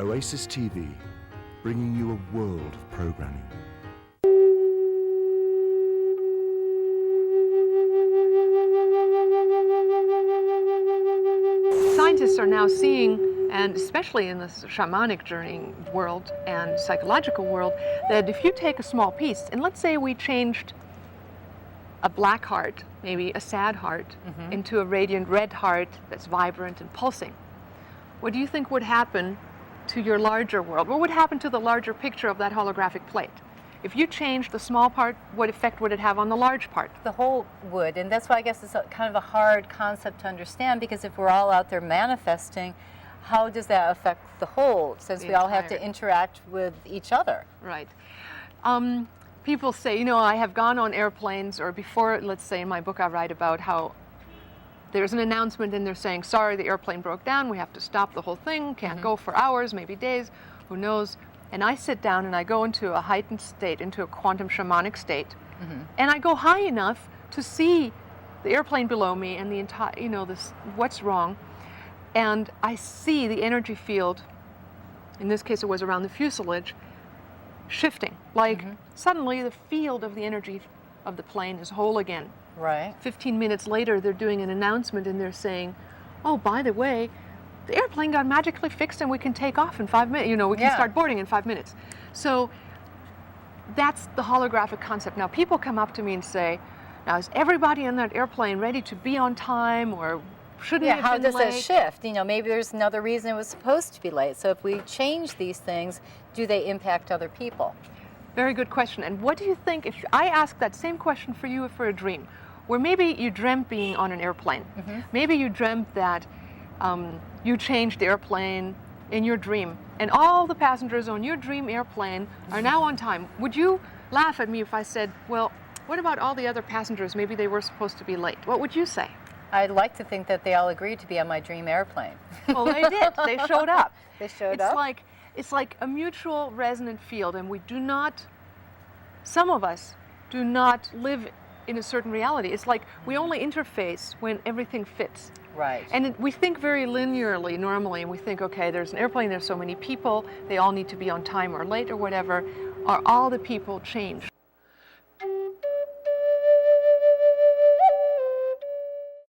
Oasis TV, bringing you a world of programming. Scientists are now seeing, and especially in the shamanic journey world and psychological world, that if you take a small piece, and let's say we changed a black heart, maybe a sad heart, into a radiant red heart that's vibrant and pulsing, what do you think would happen to your larger world? What would happen to the larger picture of that holographic plate? If you changed the small part, what effect would it have on the large part? The whole would, and that's why I guess it's kind of a hard concept to understand, because if we're all out there manifesting, how does that affect the whole, since we all have to interact with each other? Right. People say, you know, I have gone on airplanes, or before, let's say in my book I write about how there's an announcement and they're saying, sorry, the airplane broke down, we have to stop the whole thing, can't go for hours, maybe days, who knows. And I sit down and I go into a heightened state, into a quantum shamanic state, and I go high enough to see the airplane below me and the entire, you know, this, what's wrong. And I see the energy field, in this case it was around the fuselage, shifting. Like suddenly the field of the energy of the plane is whole again. Right. 15 minutes later, they're doing an announcement and they're saying, oh, by the way, the airplane got magically fixed and we can take off in 5 minutes. You know, we can start boarding in 5 minutes. So that's the holographic concept. Now, people come up to me and say, now, is everybody on that airplane ready to be on time, or shouldn't it have been late? How does it shift? You know, maybe there's another reason it was supposed to be late. So if we change these things, do they impact other people? Very good question. And what do you think, if I ask that same question for you for a dream, where maybe you dreamt being on an airplane, maybe you dreamt that you changed the airplane in your dream, and all the passengers on your dream airplane are now on time. Would you laugh at me if I said, well, what about all the other passengers? Maybe they were supposed to be late. What would you say? I'd like to think that they all agreed to be on my dream airplane. Well, they did. They showed up. They showed up? It's like a mutual resonant field, and we do not, some of us do not live in a certain reality. It's like we only interface when everything fits. Right. And we think very linearly normally, and we think, okay, there's an airplane, there's so many people, they all need to be on time or late or whatever. Are all the people changed?